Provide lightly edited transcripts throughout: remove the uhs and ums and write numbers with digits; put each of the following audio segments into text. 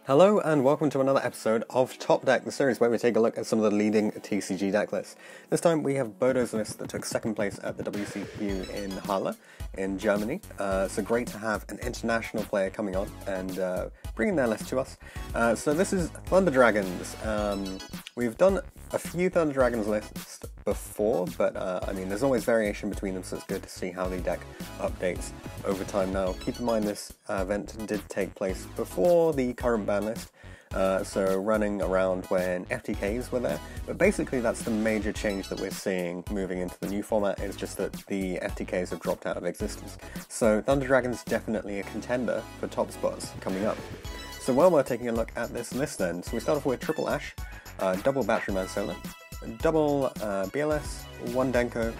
Hello and welcome to another episode of Top Deck, the series where we take a look at some of the leading TCG deck lists. This time we have Bodo's list that took second place at the WCQ in Halle in Germany. So great to have an international player coming on and bringing their list to us. So this is Thunder Dragons. We've done a few Thunder Dragons lists before, but I mean there's always variation between them, so it's good to see how the deck updates over time. Now keep in mind this event did take place before the current ban list, so running around when FTKs were there, but basically that's the major change that we're seeing moving into the new format, is just that the FTKs have dropped out of existence. So Thunder Dragons definitely a contender for top spots coming up. So while we're taking a look at this list then, so we start off with Triple Ash, double Battery Man Solar, double BLS, one Denko,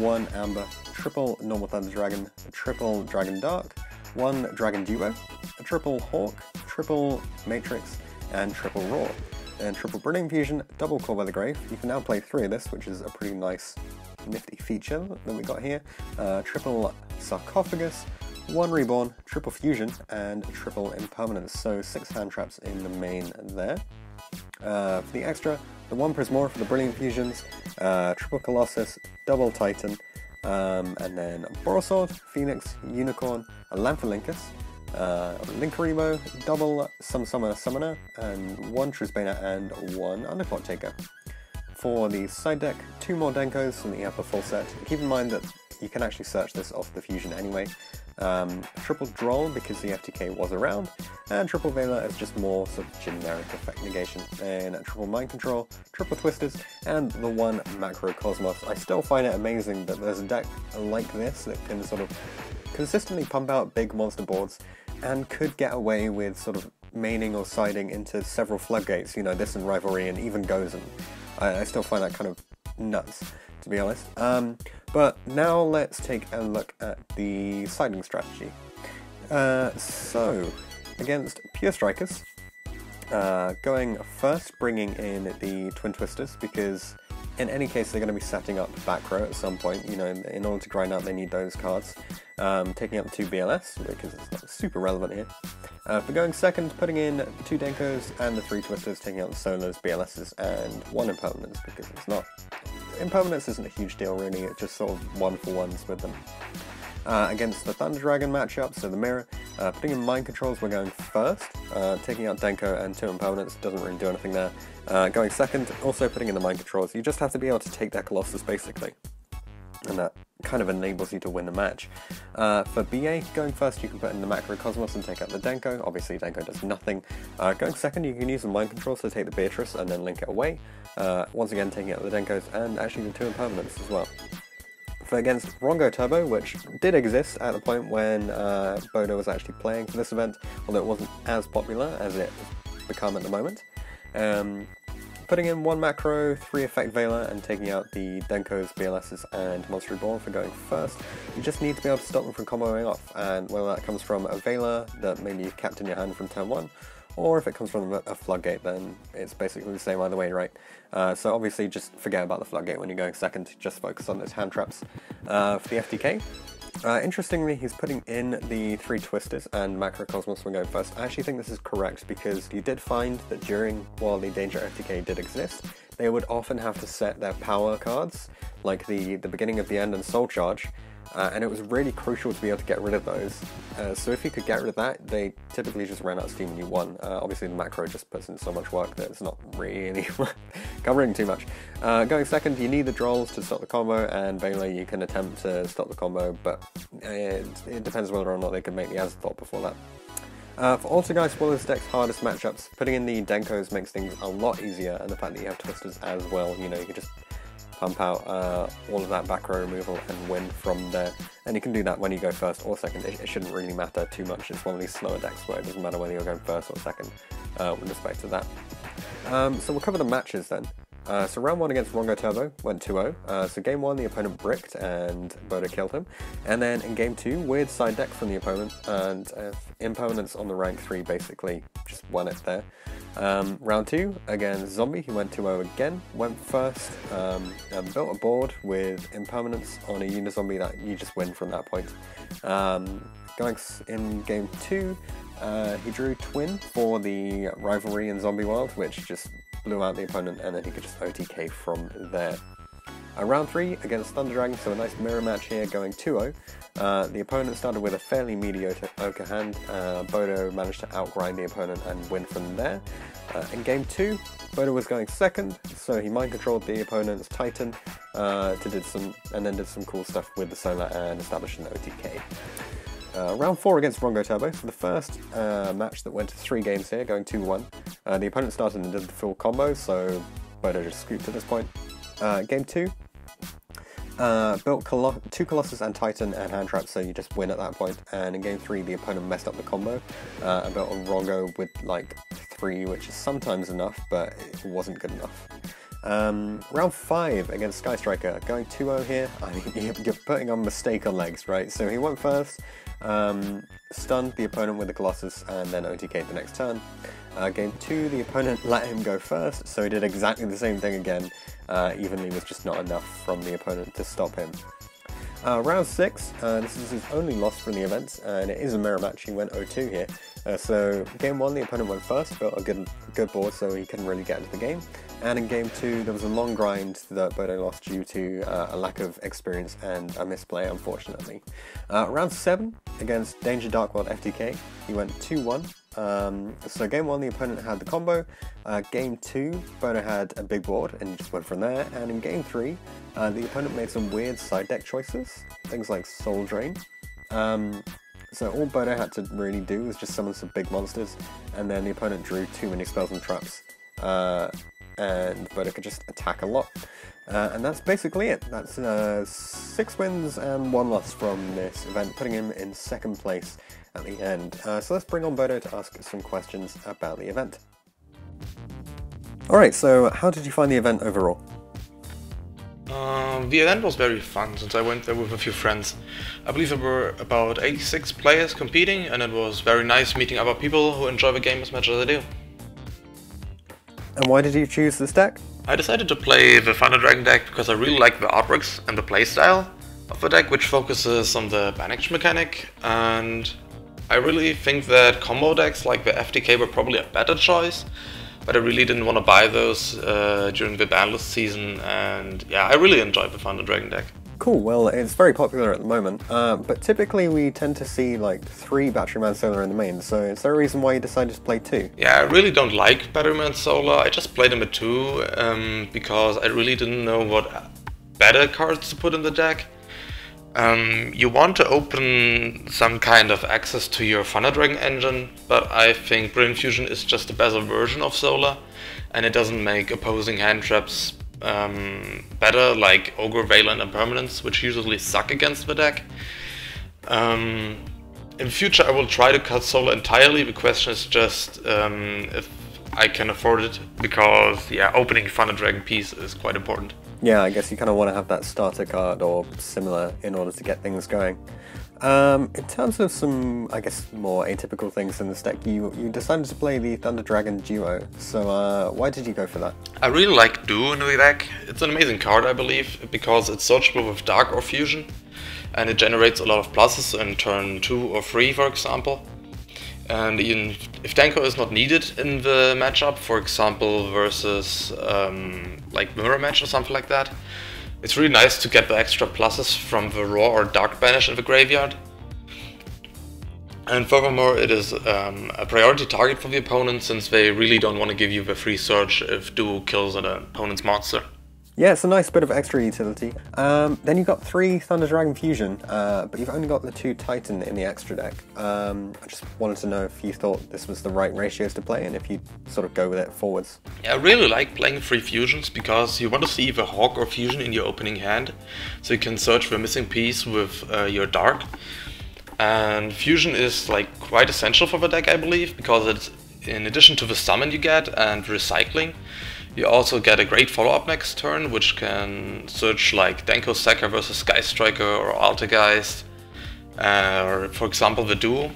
one Amber, triple Normal Thunder Dragon, triple Dragon Dark, one Dragon Duo, a triple Hawk, triple Matrix, and triple Raw. And triple Brilliant Fusion, double Call by the Grave. You can now play 3 of this, which is a pretty nice, nifty feature that we got here. Triple Sarcophagus, one Reborn, triple Fusion, and triple Impermanence. So 6 hand traps in the main there. For the extra, the one Prismora for the Brilliant Fusions, triple Colossus, double Titan, and then Borosword, Phoenix, Unicorn, a Lamphalinkus, Linkaribo, double Summoner, and one Truzbana and one Underclock Taker. For the side deck, 2 more Denkos so that you have the full set. Keep in mind that you can actually search this off the Fusion anyway. Triple Droll because the FTK was around, and triple Vela as just more sort of generic effect negation, and triple Mind Control, triple Twisters, and the one Macro Cosmos. I still find it amazing that there's a deck like this that can sort of consistently pump out big monster boards and could get away with sort of maining or siding into several floodgates, you know, this and Rivalry and even Gozen. I still find that kind of nuts, to be honest. But now let's take a look at the siding strategy. So, against Pure Strikers, going first, bringing in the Twin Twisters, because in any case they're going to be setting up back row at some point, you know, in order to grind out they need those cards. Taking out the 2 BLS, because it's not super relevant here. For going second, putting in 2 Denkos and the 3 Twisters, taking out the Solars, BLSs, and 1 Impermanence, because it's not... Impermanence isn't a huge deal really, it's just sort of 1-for-1s with them. Against the Thunder Dragon matchup, so the mirror, putting in Mind Controls, we're going first, taking out Denko and 2 Impermanence, doesn't really do anything there. Going second, also putting in the Mind Controls, you just have to be able to take their Colossus basically, and that kind of enables you to win the match. For BA, going first you can put in the Macro Cosmos and take out the Denko. Obviously Denko does nothing. Going second you can use the Mind Controls to take the Beatrice and then link it away. Once again taking out the Denkos and actually the 2 Impermanents as well. For against Rongo Turbo, which did exist at the point when Bodo was actually playing for this event, although it wasn't as popular as it has become at the moment. Putting in 1 Macro, 3 Effect Vela, and taking out the Denkos, BLSs, and Monster Reborn for going first. You just need to be able to stop them from comboing off, and whether that comes from a Vela that maybe you kept in your hand from turn 1, or if it comes from a Floodgate, then it's basically the same either way, right? So obviously just forget about the Floodgate when you're going second, just focus on those hand traps. For the FTK, interestingly, he's putting in the 3 Twisters and Macro Cosmos when going first. I actually think this is correct because you did find that while the Danger FTK did exist, they would often have to set their power cards, like the beginning of the end and Soul Charge, and it was really crucial to be able to get rid of those. So if you could get rid of that, they typically just ran out of steam and you won. Obviously the Macro just puts in so much work that it's not really covering too much. Going second, you need the Drolls to stop the combo, and Vela you can attempt to stop the combo, but it depends whether or not they can make the Azathoth before that. For Altergeist, one of this deck's hardest matchups, putting in the Denkos makes things a lot easier, and the fact that you have Twisters as well, you know, you can just pump out all of that back row removal and win from there. And you can do that when you go first or second. It shouldn't really matter too much. It's one of these slower decks where it doesn't matter whether you're going first or second with respect to that. So we'll cover the matches then. So round 1 against Rongo Turbo went 2-0. So game 1 the opponent bricked and Bodo killed him. And then in game 2, weird side deck from the opponent, and Impermanence on the rank 3 basically just won it there. Round 2 against Zombie, he went 2-0 again, went first, and built a board with Impermanence on a Unizombie that you just win from that point. Going in game 2, he drew Twin for the rivalry in Zombie World, which just blew out the opponent, and then he could just OTK from there. Round 3 against Thunder Dragon, so a nice mirror match here, going 2-0. The opponent started with a fairly mediocre hand. Bodo managed to outgrind the opponent and win from there. In game 2, Bodo was going second, so he mind controlled the opponent's Titan did some cool stuff with the Solar and established an OTK. Round 4 against Rongo Turbo, so the first match that went to 3 games here, going 2-1. The opponent started and did the full combo, so Bodo just scooped at this point. Game 2, built 2 Colossus and Titan and hand traps, so you just win at that point. And in game 3, the opponent messed up the combo and built a Rongo with like 3, which is sometimes enough, but it wasn't good enough. Round 5 against Sky Striker, going 2-0 here. I mean, you're putting on mistake on legs, right? So he went first, stunned the opponent with the Colossus, and then OTK'd the next turn. Game 2, the opponent let him go first, so he did exactly the same thing again, evenly was just not enough from the opponent to stop him. Round 6, this is his only loss from the event, and it is a mirror match. He went 0-2 here. So game 1, the opponent went first, built a good board, so he couldn't really get into the game. And in game 2, there was a long grind that Bodo lost due to a lack of experience and a misplay, unfortunately. Round 7 against Danger Dark World FTK, he went 2-1. So game 1, the opponent had the combo. Game 2, Bodo had a big board and he just went from there. And in game 3, the opponent made some weird side deck choices, things like Soul Drain. So all Bodo had to really do was just summon some big monsters, and then the opponent drew too many spells and traps, and Bodo could just attack a lot. And that's basically it. That's 6 wins and 1 loss from this event, putting him in 2nd place at the end. So let's bring on Bodo to ask some questions about the event. Alright, so how did you find the event overall? The event was very fun since I went there with a few friends. I believe there were about 86 players competing, and it was very nice meeting other people who enjoy the game as much as I do. And why did you choose this deck? I decided to play the Thunder Dragon deck because I really like the artworks and the playstyle of the deck, which focuses on the banish mechanic, and I really think that combo decks like the FTK were probably a better choice, but I really didn't want to buy those during the banlist season, and yeah, I really enjoyed the Thunder Dragon deck. Cool, well, it's very popular at the moment, but typically we tend to see like 3 Batteryman Solar in the main, so is there a reason why you decided to play 2? Yeah, I really don't like Batteryman Solar. I just played them at 2 because I really didn't know what better cards to put in the deck. You want to open some kind of access to your Thunder Dragon engine, but I think Brilliant Fusion is just a better version of Solar, and it doesn't make opposing hand traps better, like Ogre, Valen and Permanence, which usually suck against the deck. In future I will try to cut Solar entirely. The question is just if I can afford it, because yeah, opening Thunder Dragon piece is quite important. Yeah, I guess you kind of want to have that starter card or similar in order to get things going. In terms of some, I guess, more atypical things in this deck, you decided to play the Thunder Dragon Duo, so why did you go for that? I really like Duo in the deck. It's an amazing card, I believe, because it's searchable with Dark or Fusion, and it generates a lot of pluses in turn 2 or 3, for example. And even if Danko is not needed in the matchup, for example versus like Mirror Match or something like that, it's really nice to get the extra pluses from the Raw or Dark Banish in the graveyard. And furthermore, it is a priority target for the opponent, since they really don't want to give you the free search if Duo kills an opponent's monster. Yeah, it's a nice bit of extra utility. Then you've got 3 Thunder Dragon Fusion, but you've only got the 2 Titan in the extra deck. I just wanted to know if you thought this was the right ratios to play, and if you sort of go with it forwards. Yeah, I really like playing 3 fusions, because you want to see the Hawk or Fusion in your opening hand, so you can search for a missing piece with your Dark. And Fusion is like quite essential for the deck, I believe, because it's, in addition to the summon you get and recycling, you also get a great follow-up next turn, which can search like Danko Sekka versus Sky Striker or Altergeist, or for example the Duo.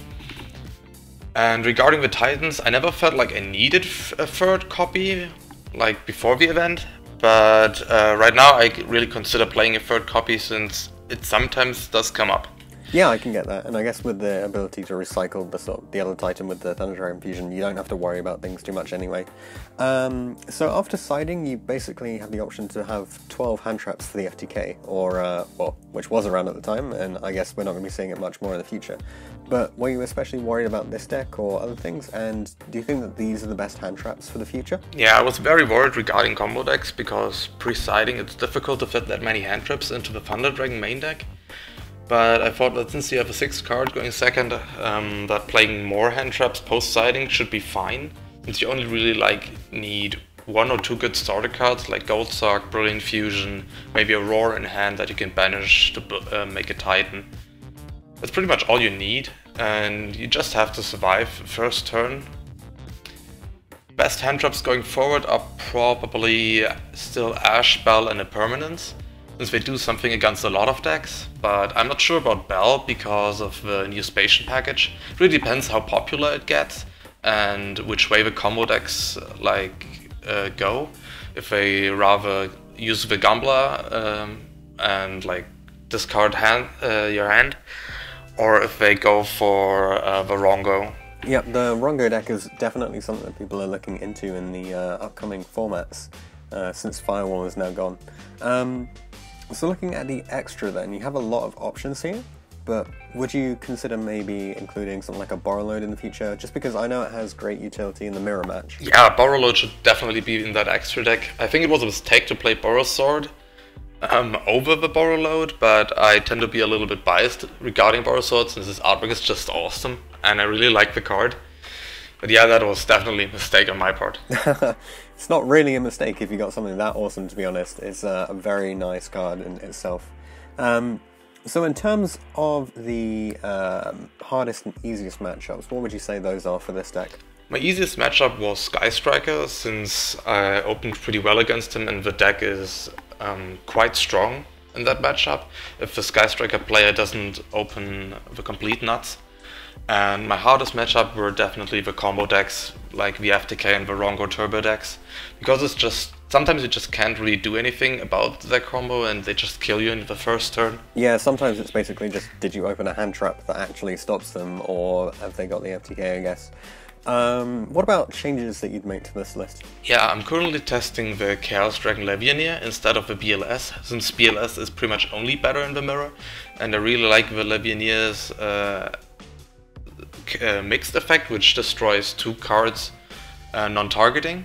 And regarding the Titans, I never felt like I needed a 3rd copy, like before the event, but right now I really consider playing a 3rd copy, since it sometimes does come up. Yeah, I can get that, and I guess with the ability to recycle the other Titan with the Thunder Dragon fusion, you don't have to worry about things too much anyway. So after siding, you basically have the option to have 12 hand traps for the FTK, or well, which was around at the time, and I guess we're not going to be seeing it much more in the future. But were you especially worried about this deck or other things, and do you think that these are the best hand traps for the future? Yeah, I was very worried regarding combo decks, because pre-siding it's difficult to fit that many hand traps into the Thunder Dragon main deck. But I thought that since you have a 6th card going second, that playing more hand traps post-siding should be fine, since you only really need 1 or 2 good starter cards like Gold Sock, Brilliant Fusion, maybe a Roar in hand that you can banish to make a Titan. That's pretty much all you need, and you just have to survive first turn. Best hand traps going forward are probably still Ash, Bell and a Permanence, since they do something against a lot of decks, but I'm not sure about Bell because of the new Spatial package. It really depends how popular it gets and which way the combo decks go. If they rather use the Gambler and discard your hand, or if they go for the Rongo. Yep, the Rongo deck is definitely something that people are looking into in the upcoming formats, since Firewall is now gone. So looking at the extra then, you have a lot of options here, but would you consider maybe including something like a Borrowload in the future? Just because I know it has great utility in the mirror match. Yeah, Borrowload should definitely be in that extra deck. I think it was a mistake to play Borrow Sword over the Borrowload, but I tend to be a little bit biased regarding Borrow Sword since this artwork is just awesome and I really like the card. But yeah, that was definitely a mistake on my part. It's not really a mistake if you got something that awesome, to be honest. It's a very nice card in itself. So in terms of the hardest and easiest matchups, what would you say those are for this deck? My easiest matchup was Sky Striker, since I opened pretty well against him and the deck is quite strong in that matchup if the Sky Striker player doesn't open the complete nuts. And my hardest matchup were definitely the combo decks, like the FTK and the Rongo Turbo decks, because it's just, sometimes you just can't really do anything about their combo and they just kill you in the first turn. Yeah, sometimes it's basically just, did you open a hand trap that actually stops them, or have they got the FTK, I guess. What about changes that you'd make to this list? Yeah, I'm currently testing the Chaos Dragon Levianeer instead of the BLS, since BLS is pretty much only better in the mirror, and I really like the Levianeer's mixed effect, which destroys 2 cards non-targeting.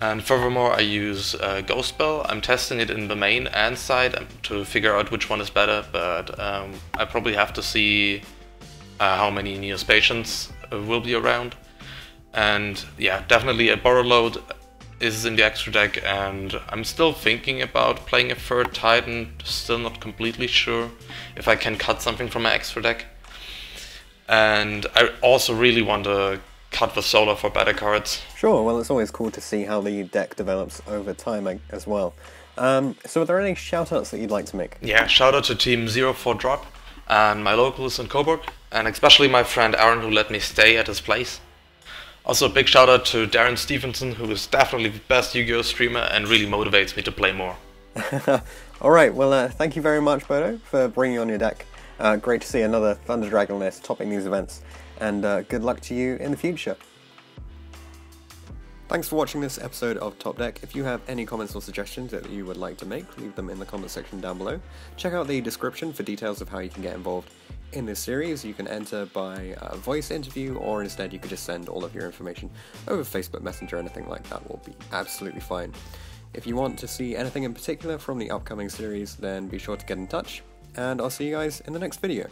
And furthermore, I use Ghost Bell. I'm testing it in the main and side to figure out which one is better, but I probably have to see how many Neospatians will be around. And yeah, definitely a Borrowload is in the extra deck, and I'm still thinking about playing a 3rd Titan, still not completely sure if I can cut something from my extra deck. And I also really want to cut the Solar for better cards. Sure, well it's always cool to see how the deck develops over time as well. So are there any shoutouts that you'd like to make? Yeah, shout out to Team 04 Drop and my locals in Coburg, and especially my friend Aaron who let me stay at his place. Also a big shout out to Darren Stevenson, who is definitely the best Yu-Gi-Oh streamer and really motivates me to play more. Alright, well thank you very much Bodo for bringing on your deck. Great to see another Thunder Dragon list topping these events, and good luck to you in the future. Thanks for watching this episode of Top Deck. If you have any comments or suggestions that you would like to make, leave them in the comment section down below. Check out the description for details of how you can get involved in this series. You can enter by voice interview, or instead you could just send all of your information over Facebook Messenger. Anything like that will be absolutely fine. If you want to see anything in particular from the upcoming series, then be sure to get in touch, and I'll see you guys in the next video.